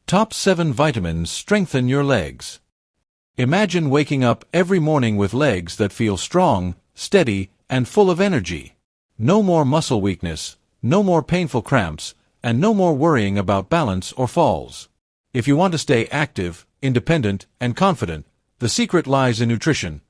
Top 7 Vitamins Strengthen Your Legs. Imagine waking up every morning with legs that feel strong, steady, and full of energy. No more muscle weakness, no more painful cramps, and no more worrying about balance or falls. If you want to stay active, independent, and confident, the secret lies in nutrition.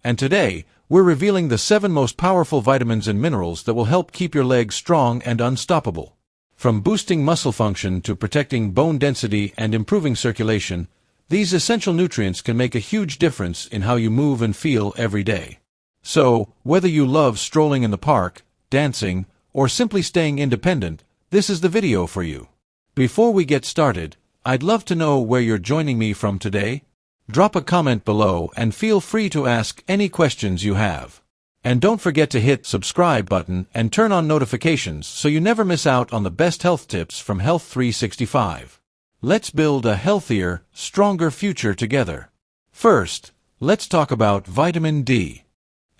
And today, we're revealing the 7 most powerful vitamins and minerals that will help keep your legs strong and unstoppable. From boosting muscle function to protecting bone density and improving circulation, these essential nutrients can make a huge difference in how you move and feel every day. So, whether you love strolling in the park, dancing, or simply staying independent, this is the video for you. Before we get started, I'd love to know where you're joining me from today. Drop a comment below and feel free to ask any questions you have. And don't forget to hit subscribe button and turn on notifications so you never miss out on the best health tips from Health 365. Let's build a healthier, stronger future together. First, let's talk about vitamin D.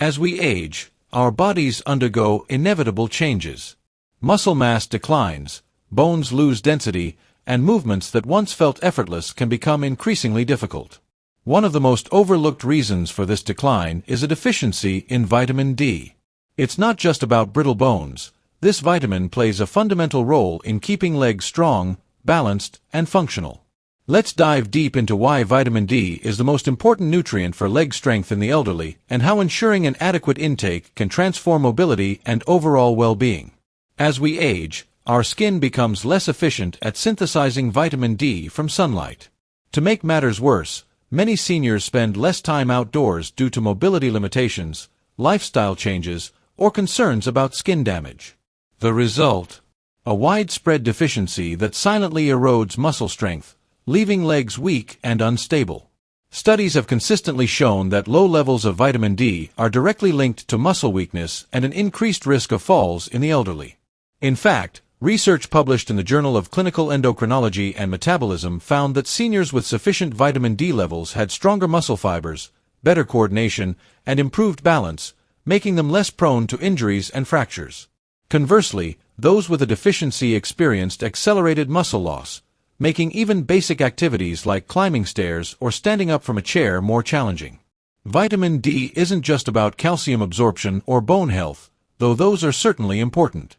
As we age, our bodies undergo inevitable changes. Muscle mass declines, bones lose density, and movements that once felt effortless can become increasingly difficult. One of the most overlooked reasons for this decline is a deficiency in vitamin D. It's not just about brittle bones. This vitamin plays a fundamental role in keeping legs strong, balanced, and functional. Let's dive deep into why vitamin D is the most important nutrient for leg strength in the elderly and how ensuring an adequate intake can transform mobility and overall well-being. As we age, our skin becomes less efficient at synthesizing vitamin D from sunlight. To make matters worse, many seniors spend less time outdoors due to mobility limitations, lifestyle changes, or concerns about skin damage. The result? A widespread deficiency that silently erodes muscle strength, leaving legs weak and unstable. Studies have consistently shown that low levels of vitamin D are directly linked to muscle weakness and an increased risk of falls in the elderly. In fact, research published in the Journal of Clinical Endocrinology and Metabolism found that seniors with sufficient vitamin D levels had stronger muscle fibers, better coordination, and improved balance, making them less prone to injuries and fractures. Conversely, those with a deficiency experienced accelerated muscle loss, making even basic activities like climbing stairs or standing up from a chair more challenging. Vitamin D isn't just about calcium absorption or bone health, though those are certainly important.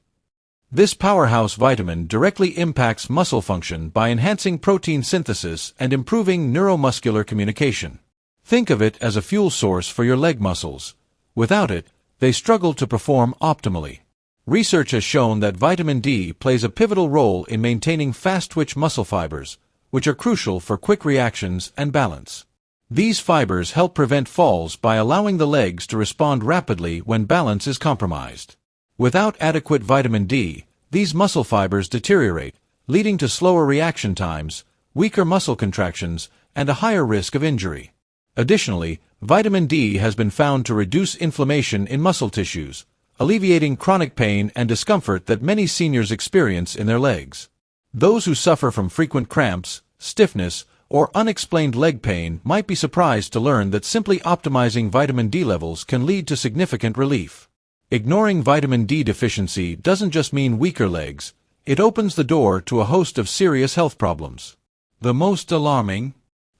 This powerhouse vitamin directly impacts muscle function by enhancing protein synthesis and improving neuromuscular communication. Think of it as a fuel source for your leg muscles. Without it, they struggle to perform optimally. Research has shown that vitamin D plays a pivotal role in maintaining fast-twitch muscle fibers, which are crucial for quick reactions and balance. These fibers help prevent falls by allowing the legs to respond rapidly when balance is compromised. Without adequate vitamin D, these muscle fibers deteriorate, leading to slower reaction times, weaker muscle contractions, and a higher risk of injury. Additionally, vitamin D has been found to reduce inflammation in muscle tissues, alleviating chronic pain and discomfort that many seniors experience in their legs. Those who suffer from frequent cramps, stiffness, or unexplained leg pain might be surprised to learn that simply optimizing vitamin D levels can lead to significant relief. Ignoring vitamin D deficiency doesn't just mean weaker legs, it opens the door to a host of serious health problems. The most alarming?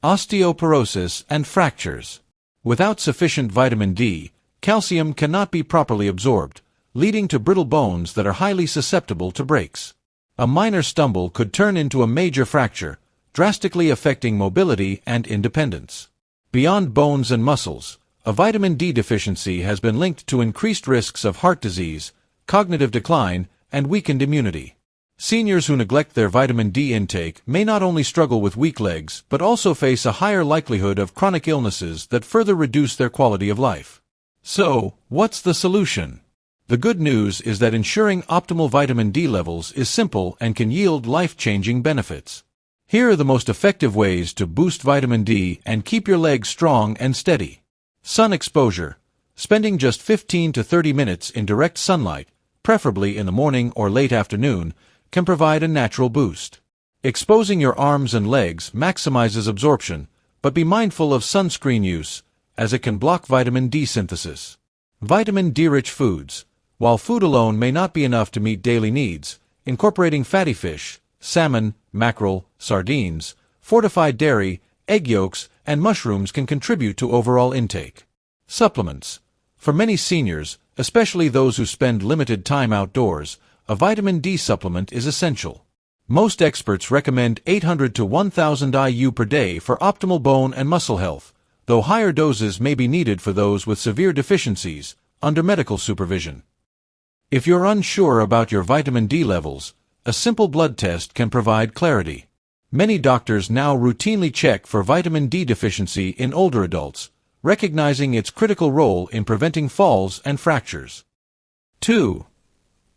Osteoporosis and fractures. Without sufficient vitamin D, calcium cannot be properly absorbed, leading to brittle bones that are highly susceptible to breaks. A minor stumble could turn into a major fracture, drastically affecting mobility and independence. Beyond bones and muscles, a vitamin D deficiency has been linked to increased risks of heart disease, cognitive decline, and weakened immunity. Seniors who neglect their vitamin D intake may not only struggle with weak legs but also face a higher likelihood of chronic illnesses that further reduce their quality of life. So, what's the solution? The good news is that ensuring optimal vitamin D levels is simple and can yield life-changing benefits. Here are the most effective ways to boost vitamin D and keep your legs strong and steady. Sun exposure. Spending just 15 to 30 minutes in direct sunlight, preferably in the morning or late afternoon, can provide a natural boost. Exposing your arms and legs maximizes absorption, but be mindful of sunscreen use, as it can block vitamin D synthesis. Vitamin D-rich foods. While food alone may not be enough to meet daily needs, incorporating fatty fish, salmon, mackerel, sardines, fortified dairy, egg yolks, and mushrooms can contribute to overall intake. Supplements. For many seniors, especially those who spend limited time outdoors, a vitamin D supplement is essential. Most experts recommend 800 to 1000 IU per day for optimal bone and muscle health, though higher doses may be needed for those with severe deficiencies, under medical supervision. If you're unsure about your vitamin D levels, a simple blood test can provide clarity. Many doctors now routinely check for vitamin D deficiency in older adults, recognizing its critical role in preventing falls and fractures. 2.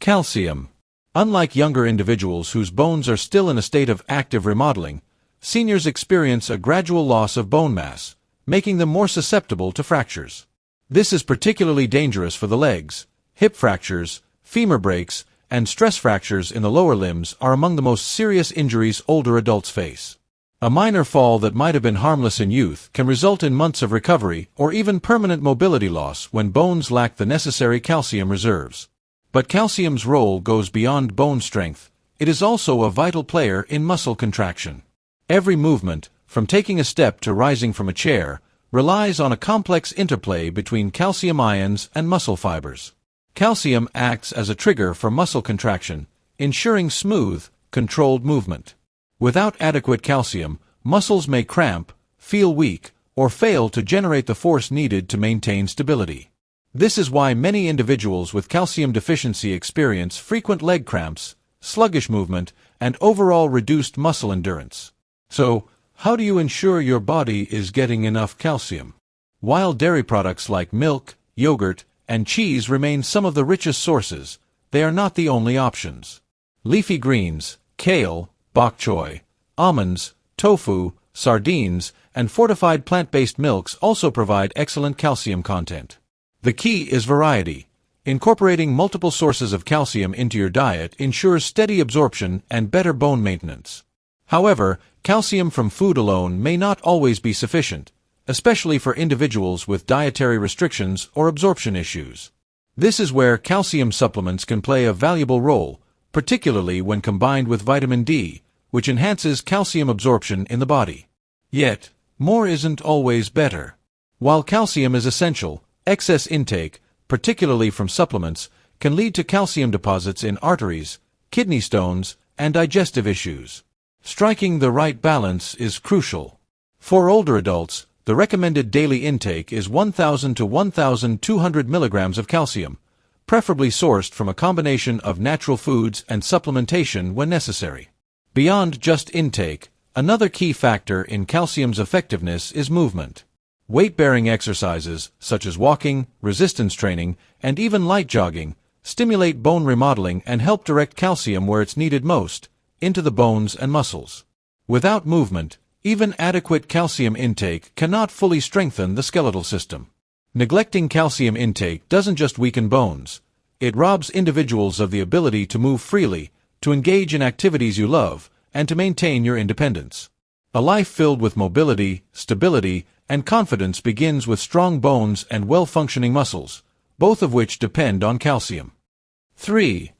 Calcium. Unlike younger individuals whose bones are still in a state of active remodeling, seniors experience a gradual loss of bone mass, making them more susceptible to fractures. This is particularly dangerous for the legs. Hip fractures, femur breaks, and stress fractures in the lower limbs are among the most serious injuries older adults face. A minor fall that might have been harmless in youth can result in months of recovery or even permanent mobility loss when bones lack the necessary calcium reserves. But calcium's role goes beyond bone strength. It is also a vital player in muscle contraction. Every movement, from taking a step to rising from a chair, relies on a complex interplay between calcium ions and muscle fibers. Calcium acts as a trigger for muscle contraction, ensuring smooth, controlled movement. Without adequate calcium, muscles may cramp, feel weak, or fail to generate the force needed to maintain stability. This is why many individuals with calcium deficiency experience frequent leg cramps, sluggish movement, and overall reduced muscle endurance. So, how do you ensure your body is getting enough calcium? While dairy products like milk, yogurt, and cheese remain some of the richest sources, they are not the only options. Leafy greens, kale, bok choy, almonds, tofu, sardines, and fortified plant-based milks also provide excellent calcium content. The key is variety. Incorporating multiple sources of calcium into your diet ensures steady absorption and better bone maintenance. However, calcium from food alone may not always be sufficient, especially for individuals with dietary restrictions or absorption issues. This is where calcium supplements can play a valuable role, particularly when combined with vitamin D, which enhances calcium absorption in the body. Yet, more isn't always better. While calcium is essential, excess intake, particularly from supplements, can lead to calcium deposits in arteries, kidney stones, and digestive issues. Striking the right balance is crucial. For older adults, the recommended daily intake is 1,000 to 1,200 milligrams of calcium, preferably sourced from a combination of natural foods and supplementation when necessary. Beyond just intake, another key factor in calcium's effectiveness is movement. Weight-bearing exercises, such as walking, resistance training, and even light jogging, stimulate bone remodeling and help direct calcium where it's needed most, into the bones and muscles. Without movement, even adequate calcium intake cannot fully strengthen the skeletal system. Neglecting calcium intake doesn't just weaken bones, it robs individuals of the ability to move freely, to engage in activities you love, and to maintain your independence. A life filled with mobility, stability, and confidence begins with strong bones and well-functioning muscles, both of which depend on calcium. 3.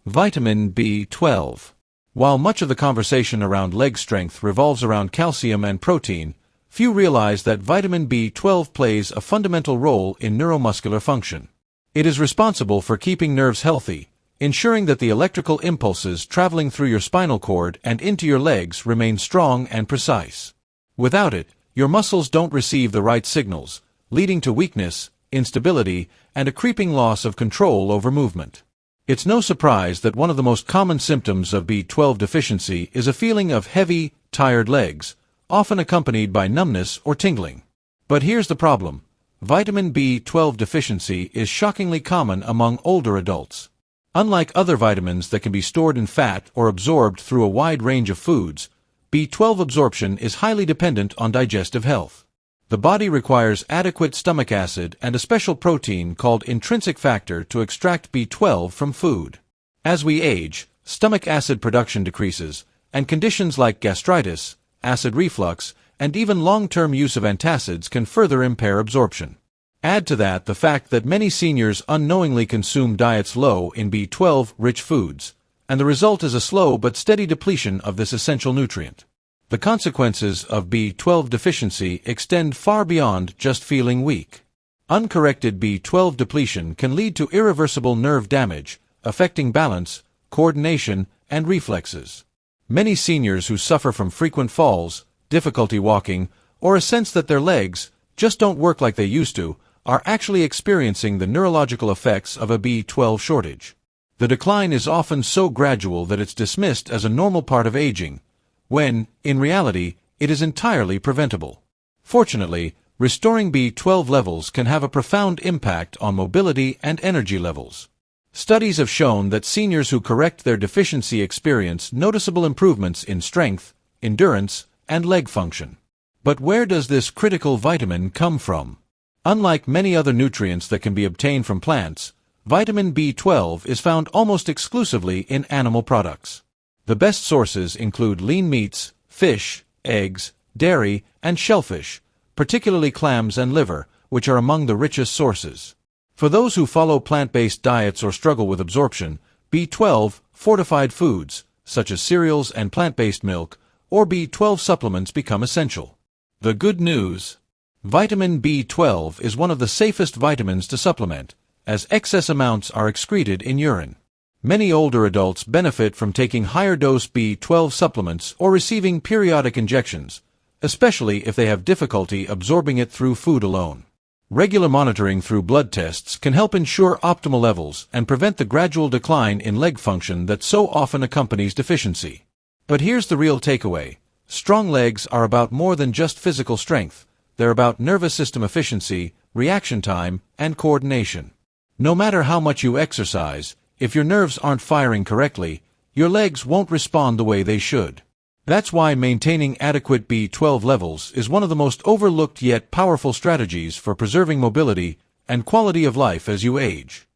Vitamin B12. While much of the conversation around leg strength revolves around calcium and protein, few realize that vitamin B12 plays a fundamental role in neuromuscular function. It is responsible for keeping nerves healthy, ensuring that the electrical impulses traveling through your spinal cord and into your legs remain strong and precise. Without it, your muscles don't receive the right signals, leading to weakness, instability, and a creeping loss of control over movement. It's no surprise that one of the most common symptoms of B12 deficiency is a feeling of heavy, tired legs, often accompanied by numbness or tingling. But here's the problem. Vitamin B12 deficiency is shockingly common among older adults. Unlike other vitamins that can be stored in fat or absorbed through a wide range of foods, B12 absorption is highly dependent on digestive health. The body requires adequate stomach acid and a special protein called intrinsic factor to extract B12 from food. As we age, stomach acid production decreases, and conditions like gastritis, acid reflux, and even long-term use of antacids can further impair absorption. Add to that the fact that many seniors unknowingly consume diets low in B12-rich foods, and the result is a slow but steady depletion of this essential nutrient. The consequences of B12 deficiency extend far beyond just feeling weak. Uncorrected B12 depletion can lead to irreversible nerve damage, affecting balance, coordination, and reflexes. Many seniors who suffer from frequent falls, difficulty walking, or a sense that their legs just don't work like they used to, are actually experiencing the neurological effects of a B12 shortage. The decline is often so gradual that it's dismissed as a normal part of aging, when, in reality, it is entirely preventable. Fortunately, restoring B12 levels can have a profound impact on mobility and energy levels. Studies have shown that seniors who correct their deficiency experience noticeable improvements in strength, endurance, and leg function. But where does this critical vitamin come from? Unlike many other nutrients that can be obtained from plants, vitamin B12 is found almost exclusively in animal products. The best sources include lean meats, fish, eggs, dairy, and shellfish, particularly clams and liver, which are among the richest sources. For those who follow plant-based diets or struggle with absorption, B12 fortified foods, such as cereals and plant-based milk, or B12 supplements become essential. The good news: vitamin B12 is one of the safest vitamins to supplement, as excess amounts are excreted in urine. Many older adults benefit from taking higher-dose B12 supplements or receiving periodic injections, especially if they have difficulty absorbing it through food alone. Regular monitoring through blood tests can help ensure optimal levels and prevent the gradual decline in leg function that so often accompanies deficiency. But here's the real takeaway: strong legs are about more than just physical strength. They're about nervous system efficiency, reaction time, and coordination. No matter how much you exercise, if your nerves aren't firing correctly, your legs won't respond the way they should. That's why maintaining adequate B12 levels is one of the most overlooked yet powerful strategies for preserving mobility and quality of life as you age.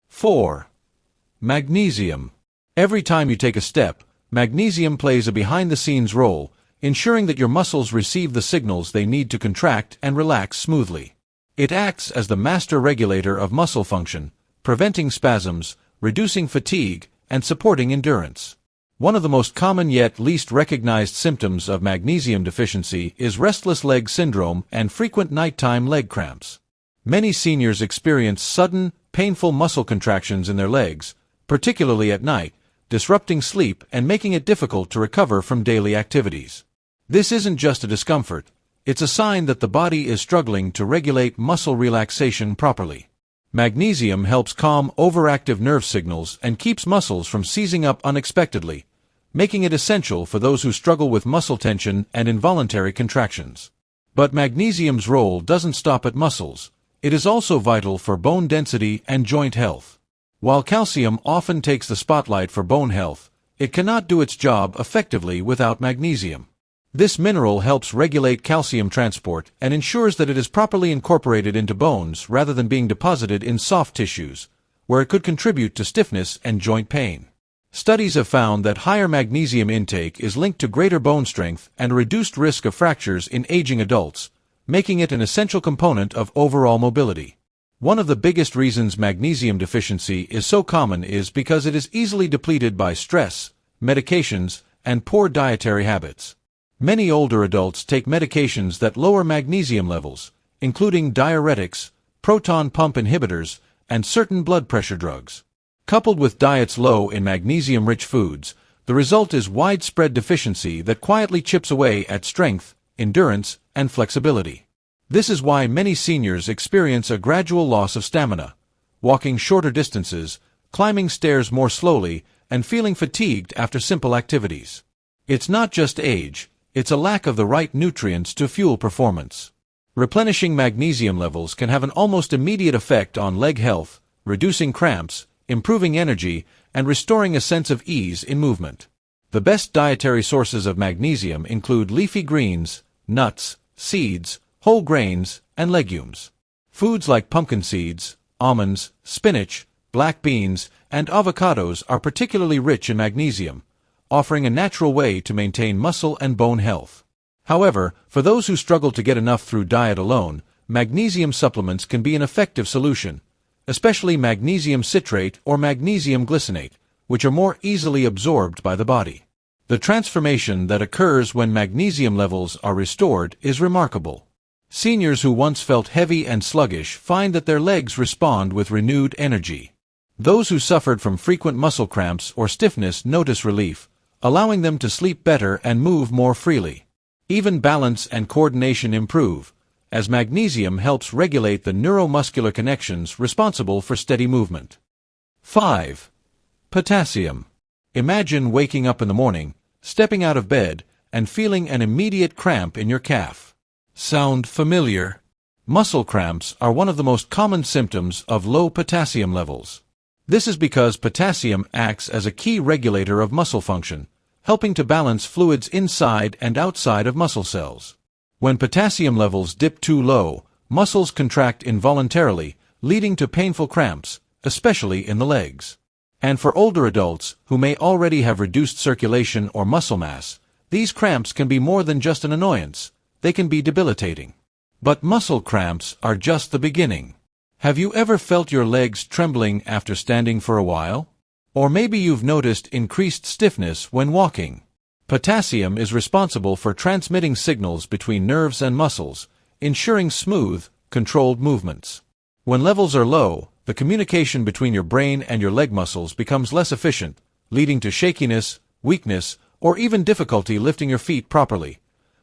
4. Magnesium. Every time you take a step, magnesium plays a behind-the-scenes role, ensuring that your muscles receive the signals they need to contract and relax smoothly. It acts as the master regulator of muscle function, preventing spasms, reducing fatigue, and supporting endurance. One of the most common yet least recognized symptoms of magnesium deficiency is restless leg syndrome and frequent nighttime leg cramps. Many seniors experience sudden, painful muscle contractions in their legs, particularly at night, disrupting sleep and making it difficult to recover from daily activities. This isn't just a discomfort, it's a sign that the body is struggling to regulate muscle relaxation properly. Magnesium helps calm overactive nerve signals and keeps muscles from seizing up unexpectedly, making it essential for those who struggle with muscle tension and involuntary contractions. But magnesium's role doesn't stop at muscles. It is also vital for bone density and joint health. While calcium often takes the spotlight for bone health, it cannot do its job effectively without magnesium. This mineral helps regulate calcium transport and ensures that it is properly incorporated into bones rather than being deposited in soft tissues, where it could contribute to stiffness and joint pain. Studies have found that higher magnesium intake is linked to greater bone strength and a reduced risk of fractures in aging adults, making it an essential component of overall mobility. One of the biggest reasons magnesium deficiency is so common is because it is easily depleted by stress, medications, and poor dietary habits. Many older adults take medications that lower magnesium levels, including diuretics, proton pump inhibitors, and certain blood pressure drugs. Coupled with diets low in magnesium-rich foods, the result is widespread deficiency that quietly chips away at strength, endurance, and flexibility. This is why many seniors experience a gradual loss of stamina, walking shorter distances, climbing stairs more slowly, and feeling fatigued after simple activities. It's not just age, it's a lack of the right nutrients to fuel performance. Replenishing magnesium levels can have an almost immediate effect on leg health, reducing cramps, improving energy, and restoring a sense of ease in movement. The best dietary sources of magnesium include leafy greens, nuts, seeds, whole grains, and legumes. Foods like pumpkin seeds, almonds, spinach, black beans, and avocados are particularly rich in magnesium, offering a natural way to maintain muscle and bone health. However, for those who struggle to get enough through diet alone, magnesium supplements can be an effective solution, especially magnesium citrate or magnesium glycinate, which are more easily absorbed by the body. The transformation that occurs when magnesium levels are restored is remarkable. Seniors who once felt heavy and sluggish find that their legs respond with renewed energy. Those who suffered from frequent muscle cramps or stiffness notice relief, allowing them to sleep better and move more freely. Even balance and coordination improve, as magnesium helps regulate the neuromuscular connections responsible for steady movement. 5. Potassium. Imagine waking up in the morning, stepping out of bed, and feeling an immediate cramp in your calf. Sound familiar? Muscle cramps are one of the most common symptoms of low potassium levels. This is because potassium acts as a key regulator of muscle function, helping to balance fluids inside and outside of muscle cells. When potassium levels dip too low, muscles contract involuntarily, leading to painful cramps, especially in the legs. And for older adults, who may already have reduced circulation or muscle mass, these cramps can be more than just an annoyance, they can be debilitating. But muscle cramps are just the beginning. Have you ever felt your legs trembling after standing for a while? Or maybe you've noticed increased stiffness when walking. Potassium is responsible for transmitting signals between nerves and muscles, ensuring smooth, controlled movements. When levels are low, the communication between your brain and your leg muscles becomes less efficient, leading to shakiness, weakness, or even difficulty lifting your feet properly,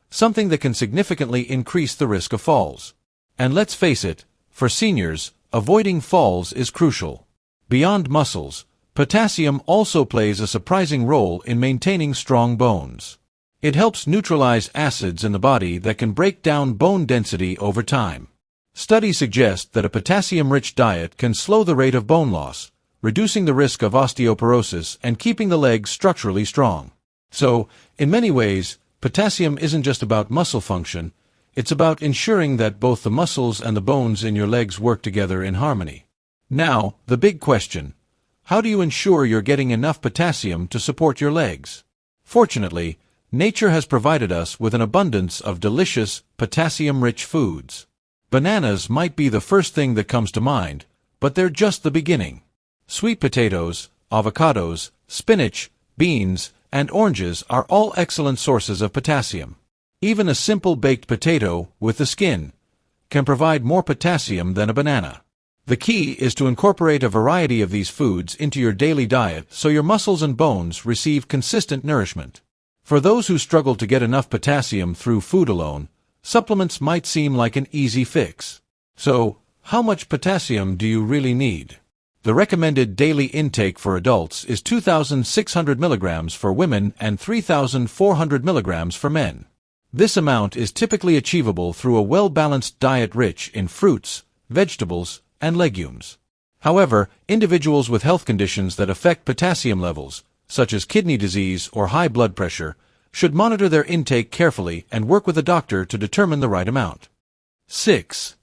something that can significantly increase the risk of falls. And let's face it, for seniors, avoiding falls is crucial. Beyond muscles, potassium also plays a surprising role in maintaining strong bones. It helps neutralize acids in the body that can break down bone density over time. Studies suggest that a potassium-rich diet can slow the rate of bone loss, reducing the risk of osteoporosis and keeping the legs structurally strong. So, in many ways, potassium isn't just about muscle function, it's about ensuring that both the muscles and the bones in your legs work together in harmony. Now, the big question: how do you ensure you're getting enough potassium to support your legs? Fortunately, nature has provided us with an abundance of delicious, potassium-rich foods. Bananas might be the first thing that comes to mind, but they're just the beginning. Sweet potatoes, avocados, spinach, beans, and oranges are all excellent sources of potassium. Even a simple baked potato, with the skin, can provide more potassium than a banana. The key is to incorporate a variety of these foods into your daily diet so your muscles and bones receive consistent nourishment. For those who struggle to get enough potassium through food alone, supplements might seem like an easy fix. So, how much potassium do you really need? The recommended daily intake for adults is 2,600 milligrams for women and 3,400 milligrams for men. This amount is typically achievable through a well-balanced diet rich in fruits, vegetables, and legumes. However, individuals with health conditions that affect potassium levels, such as kidney disease or high blood pressure, should monitor their intake carefully and work with a doctor to determine the right amount. 6.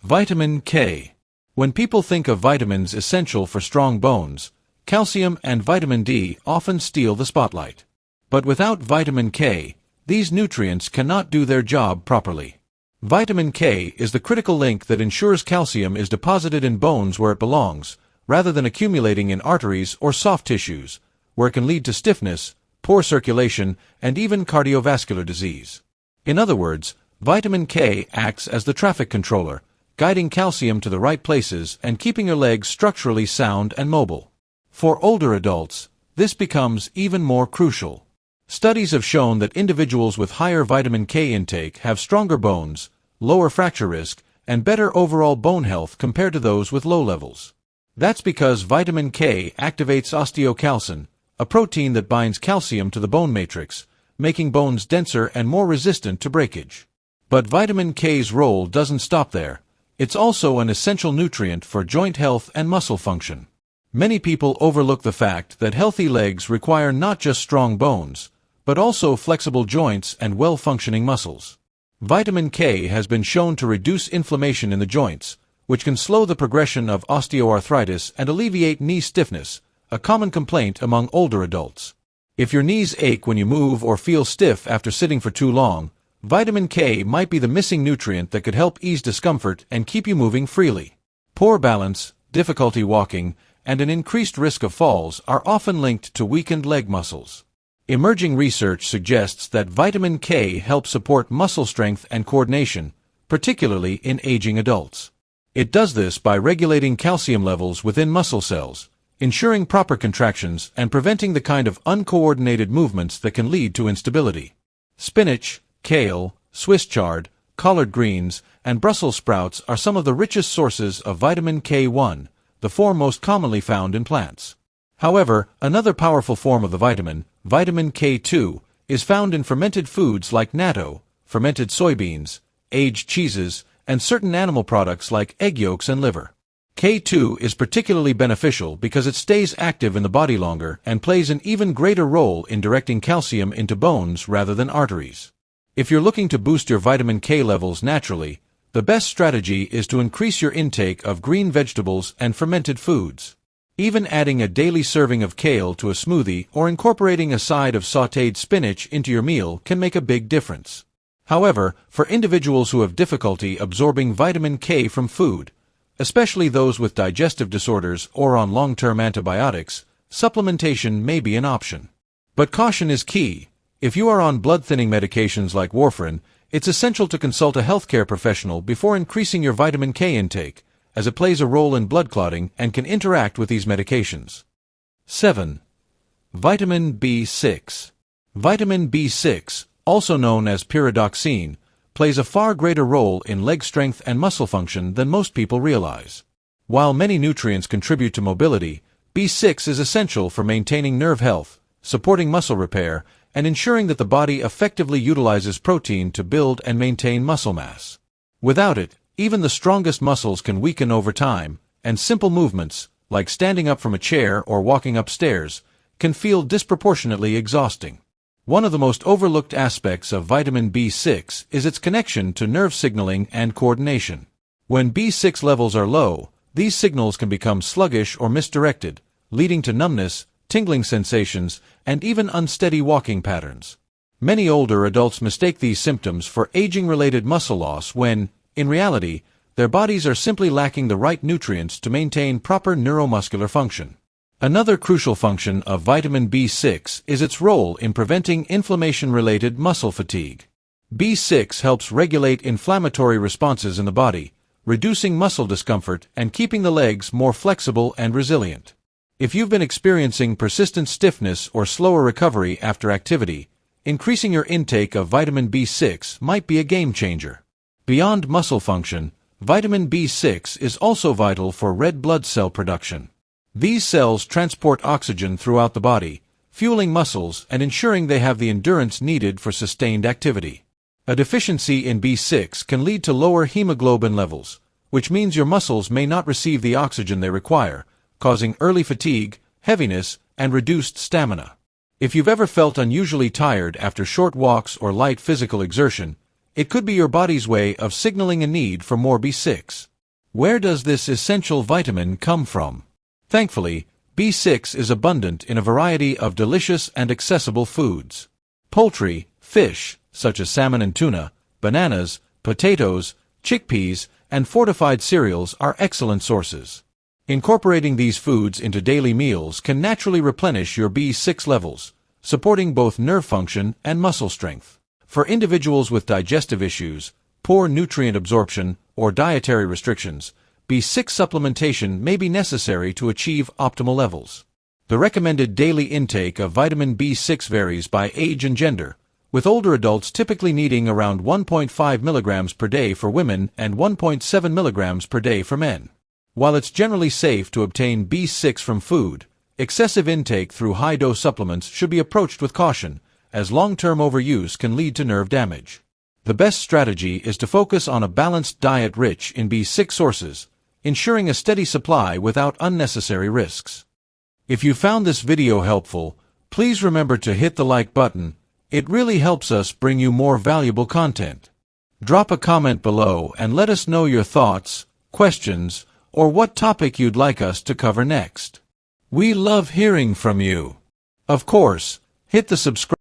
Vitamin K. When people think of vitamins essential for strong bones, calcium and vitamin D often steal the spotlight. But without vitamin K, these nutrients cannot do their job properly. Vitamin K is the critical link that ensures calcium is deposited in bones where it belongs, rather than accumulating in arteries or soft tissues, where it can lead to stiffness, poor circulation, and even cardiovascular disease. In other words, vitamin K acts as the traffic controller, guiding calcium to the right places and keeping your legs structurally sound and mobile. For older adults, this becomes even more crucial. Studies have shown that individuals with higher vitamin K intake have stronger bones, lower fracture risk, and better overall bone health compared to those with low levels. That's because vitamin K activates osteocalcin, a protein that binds calcium to the bone matrix, making bones denser and more resistant to breakage. But vitamin K's role doesn't stop there. It's also an essential nutrient for joint health and muscle function. Many people overlook the fact that healthy legs require not just strong bones, but also flexible joints and well-functioning muscles. Vitamin K has been shown to reduce inflammation in the joints, which can slow the progression of osteoarthritis and alleviate knee stiffness, a common complaint among older adults. If your knees ache when you move or feel stiff after sitting for too long, vitamin K might be the missing nutrient that could help ease discomfort and keep you moving freely. Poor balance, difficulty walking, and an increased risk of falls are often linked to weakened leg muscles. Emerging research suggests that vitamin K helps support muscle strength and coordination, particularly in aging adults. It does this by regulating calcium levels within muscle cells, ensuring proper contractions and preventing the kind of uncoordinated movements that can lead to instability. Spinach, kale, Swiss chard, collard greens, and Brussels sprouts are some of the richest sources of vitamin K1, the form most commonly found in plants. However, another powerful form of the vitamin, vitamin K2, is found in fermented foods like natto, fermented soybeans, aged cheeses, and certain animal products like egg yolks and liver. K2 is particularly beneficial because it stays active in the body longer and plays an even greater role in directing calcium into bones rather than arteries. If you're looking to boost your vitamin K levels naturally, the best strategy is to increase your intake of green vegetables and fermented foods. Even adding a daily serving of kale to a smoothie or incorporating a side of sautéed spinach into your meal can make a big difference. However, for individuals who have difficulty absorbing vitamin K from food, especially those with digestive disorders or on long-term antibiotics, supplementation may be an option. But caution is key. If you are on blood-thinning medications like warfarin, it's essential to consult a healthcare professional before increasing your vitamin K intake, as it plays a role in blood clotting and can interact with these medications. 7. Vitamin B6. Vitamin B6, also known as pyridoxine, plays a far greater role in leg strength and muscle function than most people realize. While many nutrients contribute to mobility, B6 is essential for maintaining nerve health, supporting muscle repair, and ensuring that the body effectively utilizes protein to build and maintain muscle mass. Without it, even the strongest muscles can weaken over time, and simple movements, like standing up from a chair or walking upstairs, can feel disproportionately exhausting. One of the most overlooked aspects of vitamin B6 is its connection to nerve signaling and coordination. When B6 levels are low, these signals can become sluggish or misdirected, leading to numbness, tingling sensations, and even unsteady walking patterns. Many older adults mistake these symptoms for aging-related muscle loss when, in reality, their bodies are simply lacking the right nutrients to maintain proper neuromuscular function. Another crucial function of vitamin B6 is its role in preventing inflammation-related muscle fatigue. B6 helps regulate inflammatory responses in the body, reducing muscle discomfort and keeping the legs more flexible and resilient. If you've been experiencing persistent stiffness or slower recovery after activity, increasing your intake of vitamin B6 might be a game changer. Beyond muscle function, vitamin B6 is also vital for red blood cell production. These cells transport oxygen throughout the body, fueling muscles and ensuring they have the endurance needed for sustained activity. A deficiency in B6 can lead to lower hemoglobin levels, which means your muscles may not receive the oxygen they require, causing early fatigue, heaviness, and reduced stamina. If you've ever felt unusually tired after short walks or light physical exertion, it could be your body's way of signaling a need for more B6. Where does this essential vitamin come from? Thankfully, B6 is abundant in a variety of delicious and accessible foods. Poultry, fish, such as salmon and tuna, bananas, potatoes, chickpeas, and fortified cereals are excellent sources. Incorporating these foods into daily meals can naturally replenish your B6 levels, supporting both nerve function and muscle strength. For individuals with digestive issues, poor nutrient absorption, or dietary restrictions, B6 supplementation may be necessary to achieve optimal levels. The recommended daily intake of vitamin B6 varies by age and gender, with older adults typically needing around 1.5 milligrams per day for women and 1.7 milligrams per day for men. While it's generally safe to obtain B6 from food, excessive intake through high-dose supplements should be approached with caution, as long-term overuse can lead to nerve damage. The best strategy is to focus on a balanced diet rich in B6 sources, ensuring a steady supply without unnecessary risks. If you found this video helpful, please remember to hit the like button. It really helps us bring you more valuable content. Drop a comment below and let us know your thoughts, questions, or what topic you'd like us to cover next. We love hearing from you. Of course, hit the subscribe